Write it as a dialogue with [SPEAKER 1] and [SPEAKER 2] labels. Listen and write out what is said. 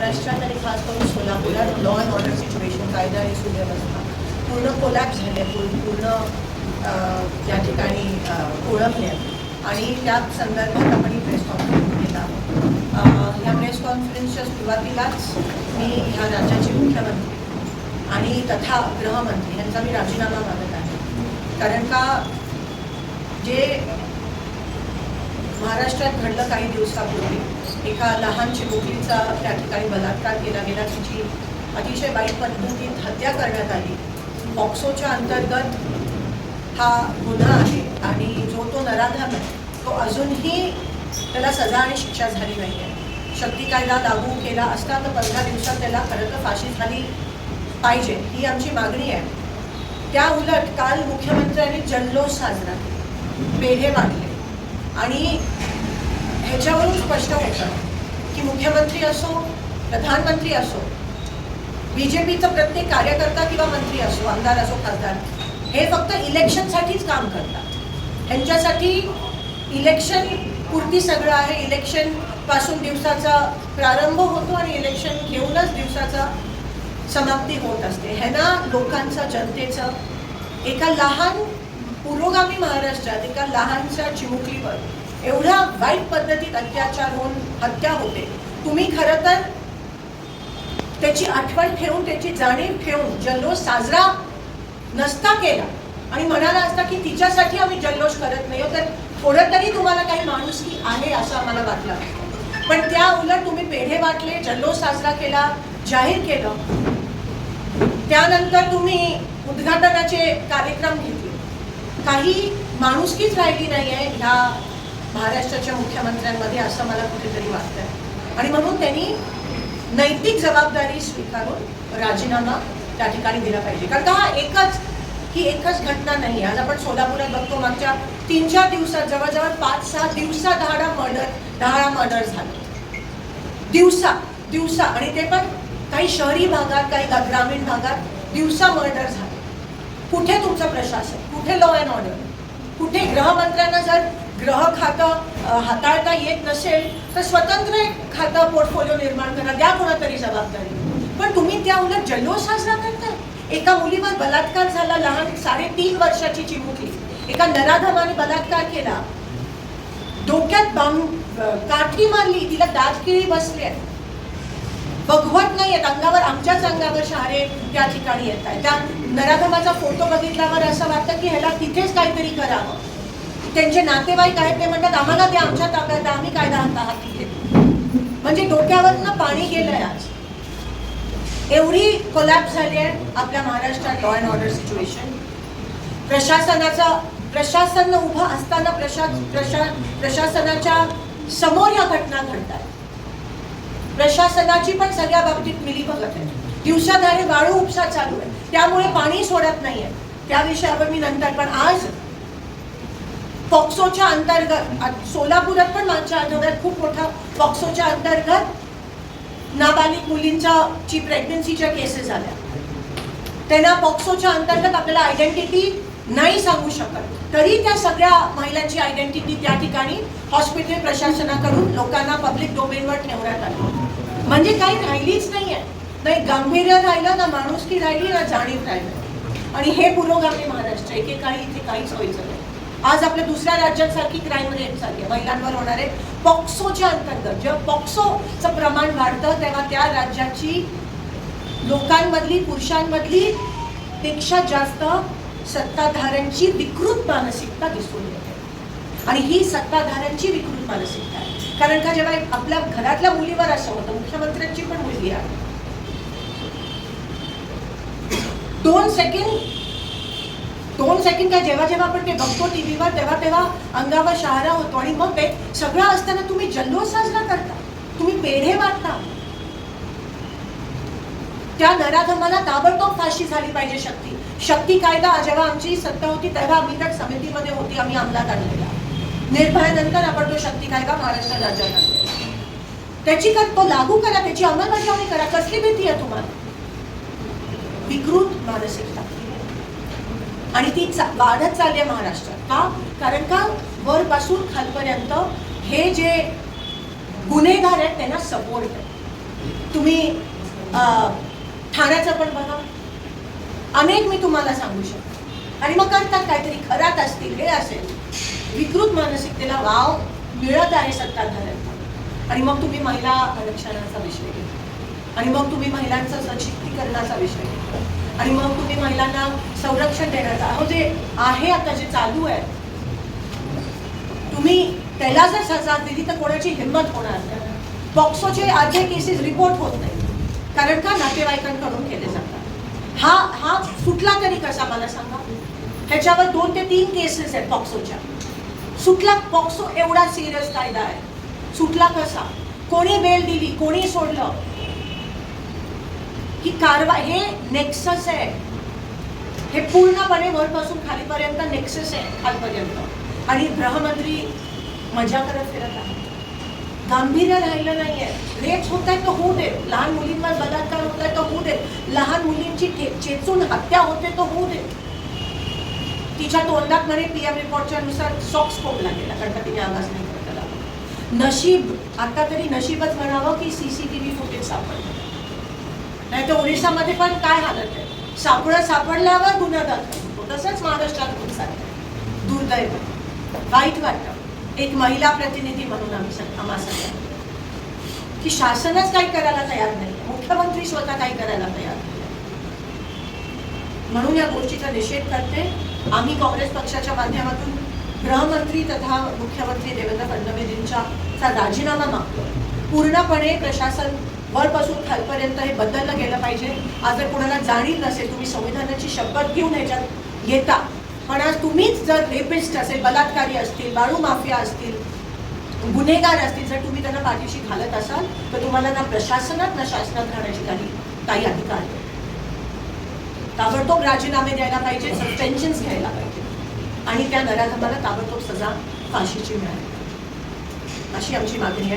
[SPEAKER 1] महाराष्ट्रात आणि खास करून सोलापुरात लॉ अँड ऑर्डर सिच्युएशन, कायदा आणि सुव्यवस्था पूर्ण कोलॅप्स झाले, पूर्ण त्या ठिकाणी ओळखले आणि त्या संदर्भात आपण ही प्रेस कॉन्फरन्स केला. ह्या प्रेस कॉन्फरन्सच्या सुरुवातीलाच मी ह्या राज्याचे मुख्यमंत्री आणि तथा गृहमंत्री यांचा मी राजीनामा मागत आहे. कारण का जे महाराष्ट्रात घडलं काही दिवसापूर्वी, एका लहान चिमुकलीचा त्या ठिकाणी बलात्कार केला गेला, तिची अतिशय वाईट पद्धतीत हत्या करण्यात आली. पॉक्सोच्या अंतर्गत हा गुन्हा आहे आणि जो तो नराधम आहे तो अजूनही त्याला सजा आणि शिक्षा झाली नाही आहे. शक्ती कायदा लागू केला असता तर 15 दिवसात त्याला खरं तर फाशी झाली पाहिजे, ही आमची मागणी आहे. त्या उलट काल मुख्यमंत्र्यांनी जल्लोष साजरा केला, पेढे वाटले आणि ह्याच्यावरून स्पष्ट होतं की मुख्यमंत्री असो, प्रधानमंत्री असो, BJPचा प्रत्येक कार्यकर्ता किंवा मंत्री असो, आमदार असो, खासदार, हे फक्त इलेक्शनसाठीच काम करतात. ह्यांच्यासाठी इलेक्शन पुरती सगळं आहे. इलेक्शन पासून दिवसाचा प्रारंभ होतो आणि इलेक्शन घेऊनच दिवसाचा समाप्ती होत असते. ह्यांना लोकांचं, जनतेचं एका लहान पुरोगामी महाराष्ट्रात एका लहानशा चिमुकलीवर एवढ्या वाईट पद्धतीत अत्याचार होऊन हत्या होते. तुम्ही खरं तर त्याची आठवण ठेवून, त्याची जाणीव ठेवून जल्लोष साजरा नसता केला आणि म्हणाला असता की तिच्यासाठी आम्ही जल्लोष करत नाही, तर थोडं तरी तुम्हाला काही माणुसकी आहे असं आम्हाला वाटलं. पण त्या उलट तुम्ही पेढे वाटले, जल्लोष साजरा केला, जाहीर केलं. त्यानंतर तुम्ही उद्घाटनाचे कार्यक्रम घेतले. काही माणुसकीच राहिली नाही आहे ह्या महाराष्ट्राच्या मुख्यमंत्र्यांमध्ये असं मला कुठेतरी वाटतंय आणि म्हणून त्यांनी नैतिक जबाबदारी स्वीकारून राजीनामा त्या ठिकाणी दिला पाहिजे. कारण का ही एकच घटना नाही. आज आपण सोलापुरात बघतो, मागच्या 3-4 दिवसात जवळजवळ 5-6 दिवसा 10 मर्डर झाले दिवसा आणि ते पण काही शहरी भागात, काही ग्रामीण भागात दिवसा मर्डर झाले. कुठे तुमचं प्रशासन, कुठे लॉ अँड ऑर्डर, कुठे गृहमंत्र्यांना जर गृह खातं हाताळता येत नसेल तर स्वतंत्र एक खातं पोर्टफोलिओ निर्माण करा, द्या कोणातरी जबाबदारी. पण तुम्ही त्या उलट जल्लोष साजरा करताय. एका मुलीवर बलात्कार झाला, लहान 3.5 वर्षाची चिमुकली, एका नराधमाने बलात्कार केला, डोक्यात काठी मारली, तिला दातकिळी बसले, बघवत नाहीयेत, अंगावर, आमच्याच अंगावर शहारे त्या ठिकाणी येत आहेत. त्या नराधमाचा फोटो बघितल्यावर असं वाटतं की ह्याला तिथेच काहीतरी करावं. त्यांचे नातेवाईक आहेत ते म्हणतात आम्हाला ते आमच्या ताब्यात, आम्ही कायदा हाती घेतो. म्हणजे डोक्यावरनं पाणी गेलंय. आज एवढी कोलॅप्स झाली आहे आपल्या महाराष्ट्रात लॉ अँड ऑर्डर सिच्युएशन. प्रशासन उभं असताना प्रशासनाच्या समोर या घटना घडतात. प्रशासनाची पण सगळ्या बाबतीत मिलीभगत आहे. दिवसाधारे वाळू उपसा चालू आहे, त्यामुळे पाणी सोडत नाहीये. त्या विषयावर मी नंतर. पण आज पॉक्सोच्या अंतर्गत सोलापुरात पण मागच्या आठवड्यात खूप मोठा पॉक्सोच्या अंतर्गत नाबालिग मुलींची प्रेग्नन्सीच्या केसेस आल्या. त्यांना पॉक्सोच्या अंतर्गत आपल्याला आयडेंटिटी नाही सांगू शकत, तरी त्या सगळ्या महिलांची आयडेंटिटी त्या ठिकाणी हॉस्पिटल प्रशासनाकडून लोकांना पब्लिक डोमेनवर ठेवण्यात आली. म्हणजे काही राहिलीच नाहीये, नाही गांभीर्य राहिलं, ना माणुसकी राहिली, ना जाणीव राहिली. आणि हे पुरोगामी महाराष्ट्र, एकेकाळी इथे काहीच व्हायचं नाही. आज आपल्या दुसऱ्या राज्यांसारखी क्राईम रेट चालली आहे महिलांवर होणारे. पॉक्सोच्या अंतर्गत जेव्हा पॉक्सोचं प्रमाण वाढतं तेव्हा त्या राज्याची लोकांमधली, पुरुषांमधली पेक्षा जास्त सत्ताधाऱ्यांची विकृत मानसिकता दिसून येते. आणि ही सत्ताधाऱ्यांची विकृत मानसिकता आहे. कारण का जेव्हा आपल्या घरातल्या मुलीवर असं होतं, मुख्यमंत्र्यांची पण मुलगी आहे, 2 सेकंड काय जेव्हा आपण ते बघतो टीव्हीवर तेव्हा अंगावर शहारा होतो. आणि मग ते सगळं असताना तुम्ही जल्लोष साजरा करता, तुम्ही पेढे वाटता. त्या नराधमाला ताबडतोब फाशी झाली पाहिजे. शक्ती कायदा जेव्हा आमची सत्ता होती तेव्हा आम्ही त्या समितीमध्ये होती, आम्ही अंमलात आणलेला. निर्भयानंतर आपण तो शक्ती कायदा महाराष्ट्र राज्यात आणलेला. त्याची तो लागू करा, त्याची अंमलबजावणी करा. कसली भीती आहे तुम्हाला? विकृत मानसिकता आणि ती वाढत चालली आहे महाराष्ट्रात. का? कारण का वरपासून खालपर्यंत हे जे गुन्हेगार आहेत त्यांना सपोर्ट आहे. तुम्ही ठाण्याचं पण बघा, अनेक मी तुम्हाला सांगू शकतो. आणि मग करतात काहीतरी, खरात असतील, हे असेल, विकृत मानसिकतेला वाव मिळत आहे सत्ताधाऱ्यांना. आणि मग तुम्ही महिला आरक्षणाचा विषय घेता, आणि मग तुम्ही महिलांचा सशक्तीकरणाचा विषय घेता, आणि मग तुम्ही महिलांना संरक्षण देण्याचा, अहो जे आहे आता जे चालू आहे, तुम्ही त्याला जर सजा दिली तर कोणाची हिंमत होणार नाही. पॉक्सोचे अर्धे केसेस रिपोर्ट होत नाही, कारण का नातेवाईकांकडून केले जातात. हा सुटला तरी कसा मला सांगा. ह्याच्यावर 2 ते 3 केसेस आहेत पॉक्सोच्या. सुटला, पॉक्सो एवढा सिरियस कायदा आहे, सुटला कसा? कोणी बेल दिली, कोणी सोडलं? ही कारवाई, हे नेक्सस आहे, हे पूर्णपणे वरपासून खालीपर्यंत नेक्सस आहे, खालपर्यंत. आणि गृहमंत्री मजा करत फिरत आहे, गांभीर्य राहिलं नाहीये. रेप्स होत आहेत तर होऊ दे, लहान मुलींवर बलात्कार होत आहे तर होऊ दे, लहान मुलींची चेचून हत्या होते तर होऊ दे. तिच्या तोंडात म्हणे पीएम रिपोर्टच्या नुसार सॉक्स फोडला गेला, कारण का तिने आवाज नाही करता. नशीब, आता तरी नशीबच म्हणावं की सीसीटीव्ही फुटेज सापडलं, नाही तर ओरिसामध्ये पण काय हालत आहे. सापडल्यावर गुन्हा दाखल होतो, तसंच महाराष्ट्रात होत चाललंय. दुर्दैव, वाईट वाटतं एक महिला प्रतिनिधी म्हणून आम्हा सगळ्यांना, की शासनच काही करायला तयार नाही, मुख्यमंत्री स्वतः काही करायला तयार नाही. म्हणून या गोष्टीचा निषेध करते. आम्ही काँग्रेस पक्षाच्या माध्यमातून गृहमंत्री तथा मुख्यमंत्री देवेंद्र फडणवीसांचा राजीनामा मागतो. पूर्णपणे प्रशासन वरपासून खालपर्यंत हे बदललं गेलं पाहिजे. आज जर कोणाला जाणीव नसेल, तुम्ही संविधानाची शपथ घेऊन ह्याच्यात येता, पण आज तुम्हीच जर रेपिस्ट असेल, बलात्कारी असतील, बाळू माफिया असतील, गुन्हेगार असतील, जर तुम्ही त्यांना पाठीशी घालत असाल तर तुम्हाला ना प्रशासनात ना शासनात राहण्याची काही अधिकार नाही. ताबडतोब राजीनामे द्यायला पाहिजे, सस्पेन्शन्स घ्यायला पाहिजे, आणि त्या नराधमाला ताबडतोब सजा फाशीची मिळाली, अशी आमची मागणी आहे.